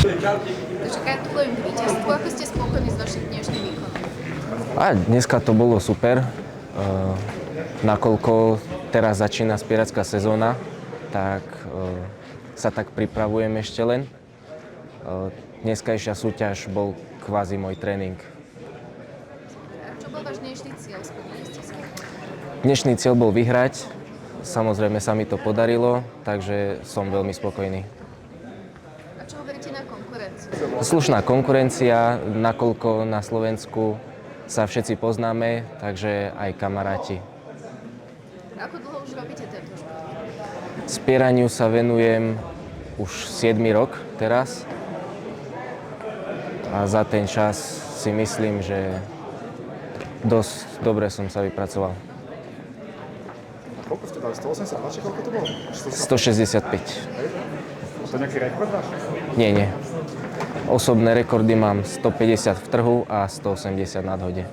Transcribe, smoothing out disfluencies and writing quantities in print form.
Takže gratulujem k víťazstvu. Ako ste spokojní s vašim dnešným výkonom? Dneska to bolo super. Nakoľko teraz začína spieracká sezóna, tak sa tak pripravujem ešte len. Dneskajšia súťaž bol kvázi môj tréning. A čo bol váš dnešný cieľ? Splnili ste si? Dnešný cieľ bol vyhrať. Samozrejme sa mi to podarilo, takže som veľmi spokojný. A čo hovoríte na konkurenciu? Slušná konkurencia, nakoľko na Slovensku sa všetci poznáme, takže aj kamaráti. Ako dlho už robíte tento šport? Spieraniu sa venujem už 7. rok teraz. A za ten čas si myslím, že dosť dobre som sa vypracoval. Koľko ste dali? 180? Či koľko to bolo? 165. To je nejaký rekord váš? Nie. Osobné rekordy mám 150 v trhu a 180 na hode.